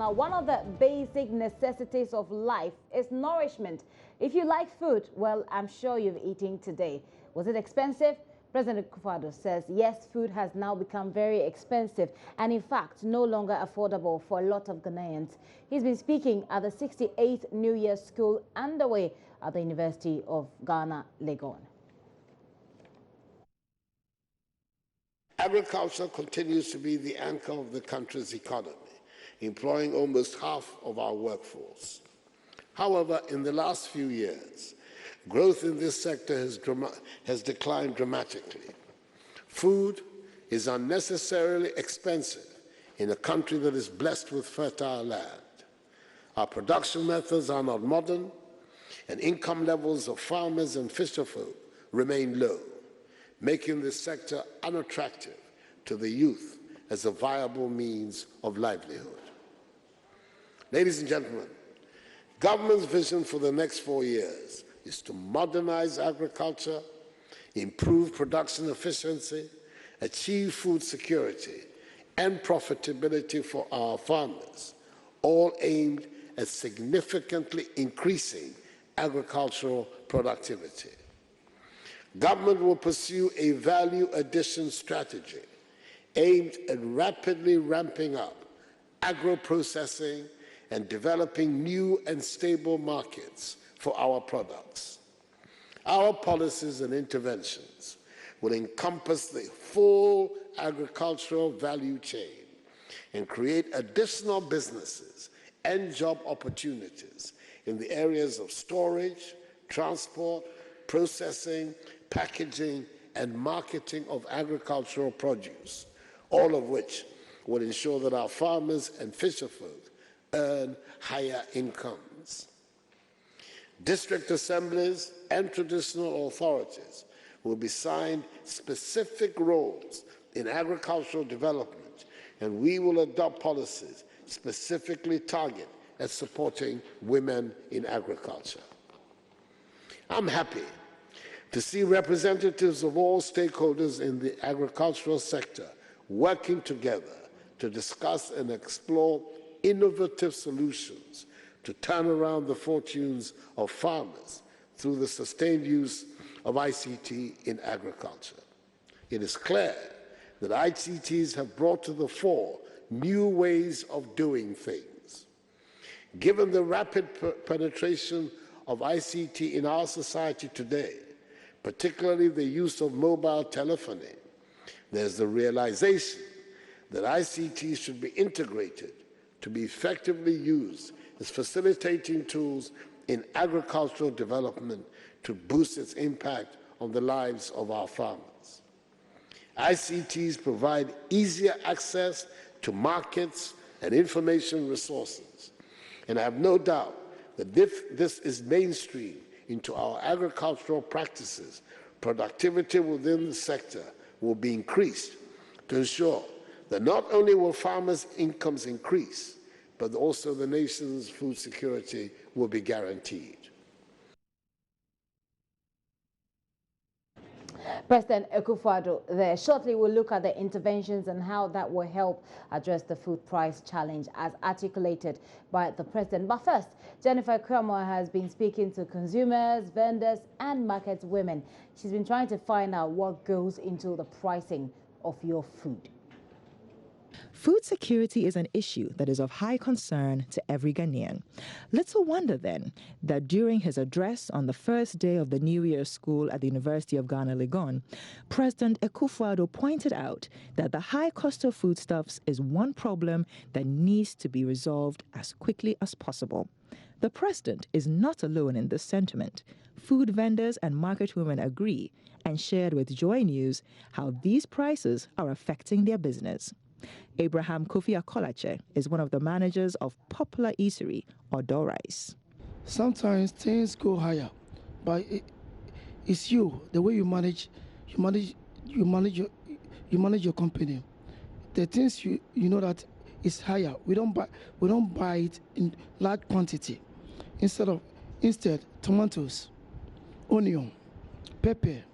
Now, one of the basic necessities of life is nourishment. If you like food, well, I'm sure you've eaten today. Was it expensive? President Akufo-Addo says, yes, food has now become very expensive and, in fact, no longer affordable for a lot of Ghanaians. He's been speaking at the 68th New Year School underway at the University of Ghana, Legon. Agriculture continues to be the anchor of the country's economy, employing almost half of our workforce. However, in the last few years, growth in this sector has declined dramatically. Food is unnecessarily expensive in a country that is blessed with fertile land. Our production methods are not modern, and income levels of farmers and fisherfolk remain low, making this sector unattractive to the youth as a viable means of livelihood. Ladies and gentlemen, government's vision for the next 4 years is to modernize agriculture, improve production efficiency, achieve food security and profitability for our farmers, all aimed at significantly increasing agricultural productivity. Government will pursue a value addition strategy aimed at rapidly ramping up agro-processing and developing new and stable markets for our products. Our policies and interventions will encompass the full agricultural value chain and create additional businesses and job opportunities in the areas of storage, transport, processing, packaging, and marketing of agricultural produce, all of which will ensure that our farmers and fisherfolk earn higher incomes. District assemblies and traditional authorities will be assigned specific roles in agricultural development, and we will adopt policies specifically targeted at supporting women in agriculture. I'm happy to see representatives of all stakeholders in the agricultural sector working together to discuss and explore innovative solutions to turn around the fortunes of farmers through the sustained use of ICT in agriculture. It is clear that ICTs have brought to the fore new ways of doing things. Given the rapid penetration of ICT in our society today, particularly the use of mobile telephony, there's the realization that ICT should be integrated to be effectively used as facilitating tools in agricultural development to boost its impact on the lives of our farmers. ICTs provide easier access to markets and information resources, and I have no doubt that if this is mainstream into our agricultural practices, productivity within the sector will be increased to ensure that not only will farmers' incomes increase, but also the nation's food security will be guaranteed. President Akufo-Addo there. Shortly, we'll look at the interventions and how that will help address the food price challenge as articulated by the president. But first, Jennifer Kramer has been speaking to consumers, vendors, and market women. She's been trying to find out what goes into the pricing of your food. Food security is an issue that is of high concern to every Ghanaian. Little wonder, then, that during his address on the first day of the New Year School at the University of Ghana, Legon, President Akufo-Addo pointed out that the high cost of foodstuffs is one problem that needs to be resolved as quickly as possible. The president is not alone in this sentiment. Food vendors and market women agree and shared with Joy News how these prices are affecting their business. Abraham Kofi Akolache is one of the managers of popular eatery Addo Rice. Sometimes things go higher, but it's you, the way you manage your company. The things you know that is higher. We don't buy it in large quantity. Instead, tomatoes, onion, pepper,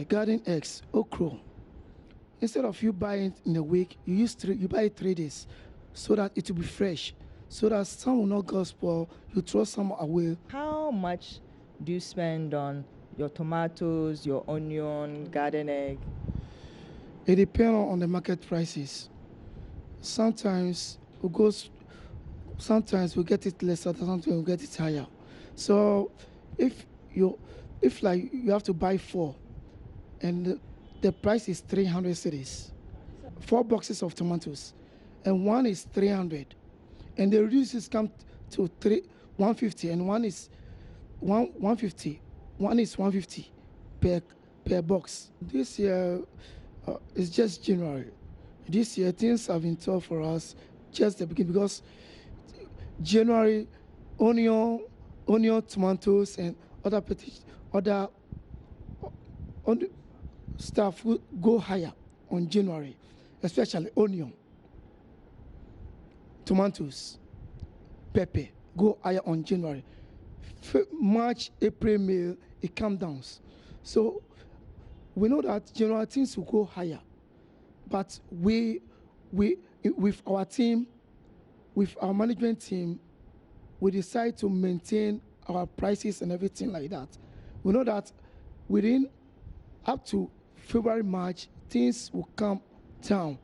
garden eggs, okra. Instead of you buying it in a week, you buy it 3 days. so that it will be fresh, so that some will not go spoil. You throw some away. How much do you spend on your tomatoes, your onion, garden egg? It depends on the market prices. Sometimes sometimes we get it lesser, sometimes we get it higher. So if like you have to buy 4 and the price is 300 cedis, 4 boxes of tomatoes, and one is 300, and the reduces come to 150, and one is 150, one is 150 per box. This year it's just January. This year things have been tough for us, just the beginning, because January, onion, tomatoes, and other stuff will go higher on January, especially onion, tomatoes, pepper go higher on January. March, April, May, it comes down. So we know that January things will go higher, but we with our team, with our management team, we decide to maintain our prices and everything like that. We know that within up to February, March, things will come down.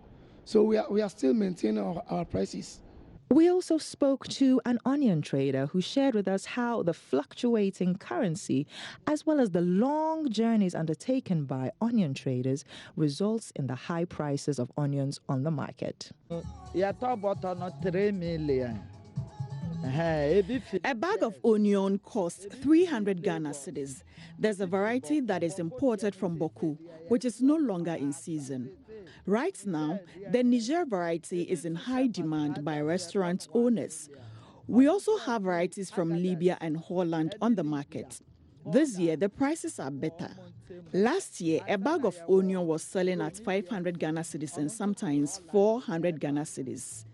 So we are still maintaining our prices. We also spoke to an onion trader who shared with us how the fluctuating currency, as well as the long journeys undertaken by onion traders, results in the high prices of onions on the market. A bag of onion costs 300 Ghana cedis. There's a variety that is imported from Boku, which is no longer in season. Right now, the Niger variety is in high demand by restaurant owners. We also have varieties from Libya and Holland on the market. This year, the prices are better. Last year, a bag of onion was selling at 500 Ghana cedis and sometimes 400 Ghana cedis.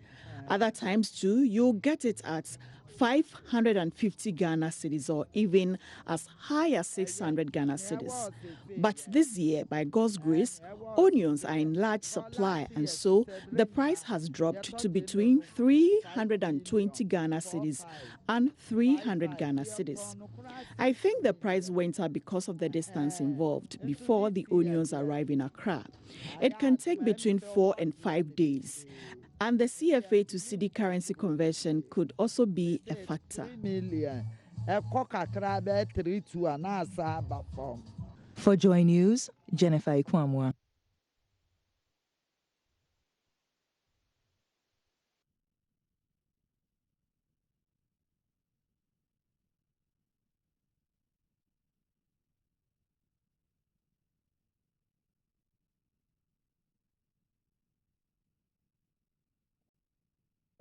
Other times, too, you'll get it at 550 Ghana cedis or even as high as 600 Ghana cedis. But this year, by God's grace, onions are in large supply, and so the price has dropped to between 320 Ghana cedis and 300 Ghana cedis. I think the price went up because of the distance involved before the onions arrive in Accra. It can take between 4 and 5 days. And the CFA to CD currency conversion could also be a factor. For Joy News, Jennifer Ikwamwa.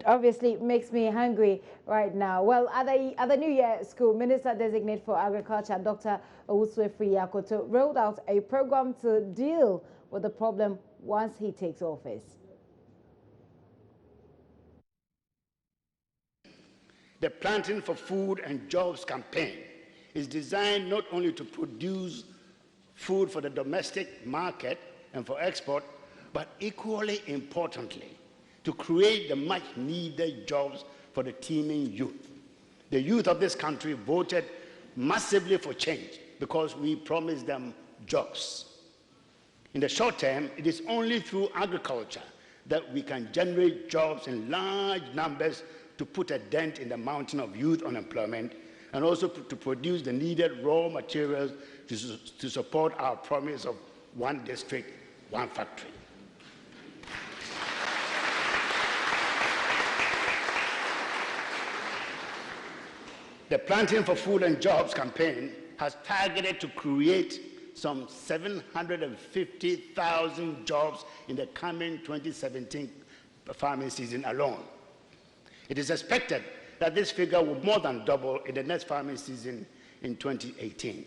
Obviously makes me hungry right now. Well, at the New Year school, Minister Designate for Agriculture, Dr. Owusu-Yakoto, rolled out a program to deal with the problem once he takes office. The Planting for Food and Jobs campaign is designed not only to produce food for the domestic market and for export, but equally importantly, to create the much-needed jobs for the teeming youth. The youth of this country voted massively for change because we promised them jobs. In the short term, it is only through agriculture that we can generate jobs in large numbers to put a dent in the mountain of youth unemployment and also to produce the needed raw materials to support our promise of one district, one factory. The Planting for Food and Jobs campaign has targeted to create some 750,000 jobs in the coming 2017 farming season alone. It is expected that this figure will more than double in the next farming season in 2018.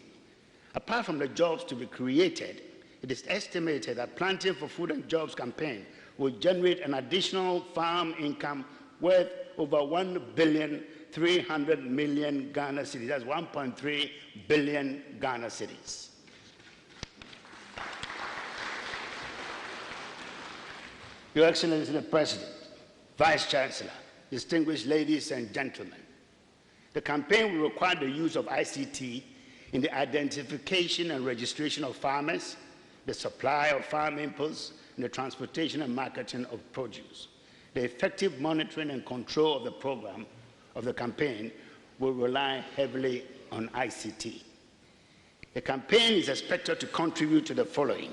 Apart from the jobs to be created, it is estimated that Planting for Food and Jobs campaign will generate an additional farm income worth over 1,300 million Ghana cedis. That's 1.3 billion Ghana cedis. Your Excellency the President, Vice Chancellor, distinguished ladies and gentlemen, the campaign will require the use of ICT in the identification and registration of farmers, the supply of farm inputs, and the transportation and marketing of produce. The effective monitoring and control of the program of the campaign will rely heavily on ICT. The campaign is expected to contribute to the following: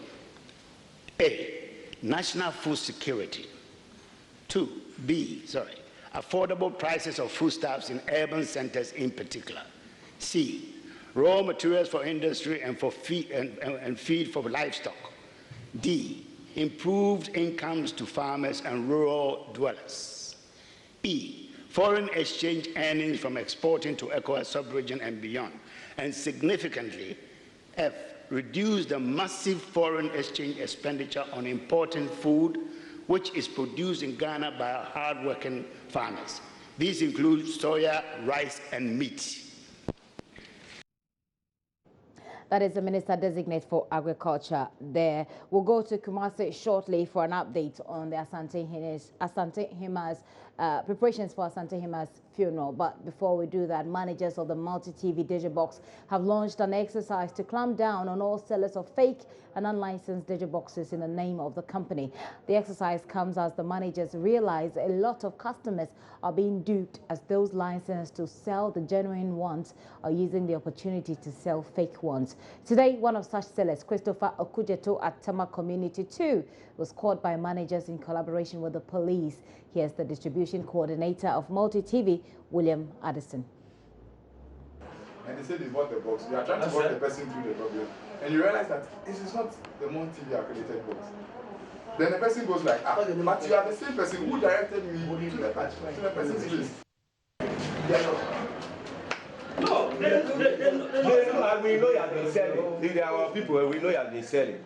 A, national food security. Affordable prices of foodstuffs in urban centers in particular. C, raw materials for industry and for feed for livestock. D, improved incomes to farmers and rural dwellers. E, foreign exchange earnings from exporting to ECOWAS sub-region and beyond. And significantly, F, reduce the massive foreign exchange expenditure on importing food which is produced in Ghana by our hard-working farmers. These include soya, rice, and meat. That is the Minister Designate for Agriculture there. We'll go to Kumasi shortly for an update on the Asante Hima's preparations for Asante Hima's funeral. But before we do that, managers of the multi-TV Digibox have launched an exercise to clamp down on all sellers of fake and unlicensed Digiboxes in the name of the company. The exercise comes as the managers realize a lot of customers are being duped, as those licensed to sell the genuine ones are using the opportunity to sell fake ones. Today, one of such sellers, Christopher Okujeto at Tama Community 2, was caught by managers in collaboration with the police. Here's the distribution coordinator of Multi-TV, William Addison. And they say they bought the box. You are trying to walk the person through the problem. And you realize that this is not the Multi-TV accredited box. Then the person goes like, but you are the same person who directed me to the person's place. No, we know you have been selling. If there are people, we know you have been selling.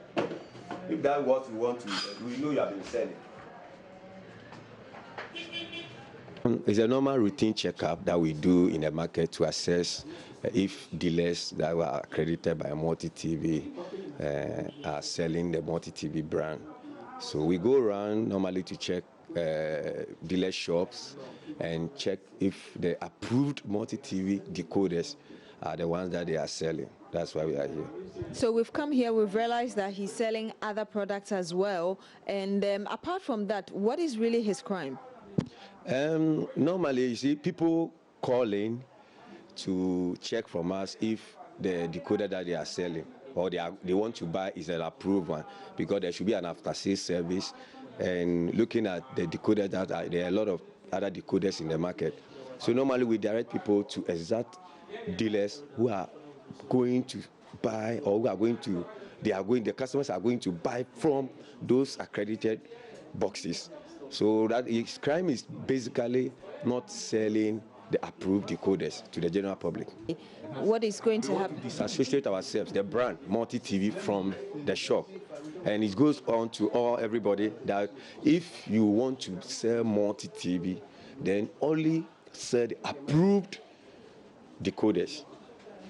If that's what we want to, we know you have been selling. It's a normal routine checkup that we do in the market to assess if dealers that were accredited by Multi-TV are selling the Multi-TV brand. So we go around normally to check dealer shops and check if the approved Multi-TV decoders are the ones that they are selling. That's why we are here. So we've come here, we've realized that he's selling other products as well. And apart from that, what is really his crime? Normally, you see, people call in to check from us if the decoder that they are selling or they want to buy is an approved one, because there should be an after-sales service. And looking at the decoder that there are a lot of other decoders in the market. So normally we direct people to exact dealers who are going to buy, or who are going to, the customers are going to buy from those accredited boxes. So that his crime is basically not selling the approved decoders to the general public. What is going to happen? Disassociate ourselves, the brand Multi-TV, from the shop. And it goes on to everybody that if you want to sell Multi-TV, then only sell the approved decoders.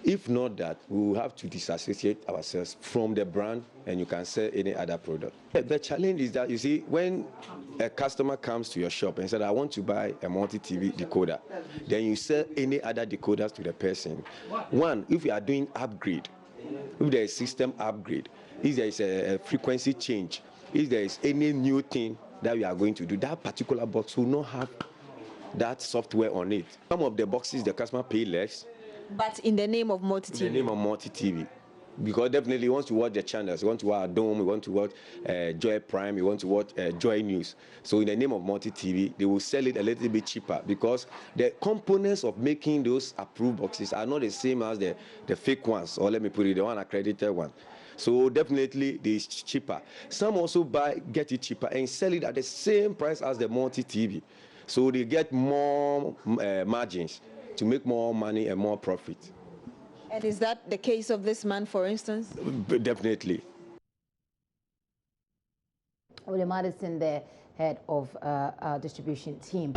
If not that, we will have to disassociate ourselves from the brand, and you can sell any other product. The challenge is that, you see, when a customer comes to your shop and says, I want to buy a Multi-TV decoder, then you sell any other decoders to the person. One, if you are doing upgrade, if there is system upgrade, if there is a frequency change, if there is any new thing that we are going to do, that particular box will not have that software on it. Some of the boxes, the customer pay less. But in the name of Multi-TV? In the name of Multi-TV. Because definitely he wants to watch the channels. He wants to watch Dome, he wants to watch Joy Prime, he wants to watch Joy News. So in the name of Multi-TV, they will sell it a little bit cheaper, because the components of making those approved boxes are not the same as the fake ones, or let me put it, the one accredited one. So definitely it's cheaper. Some also get it cheaper and sell it at the same price as the Multi-TV. So they get more margins to make more money and more profit. And is that the case of this man, for instance? Definitely. William Addison, the head of our distribution team.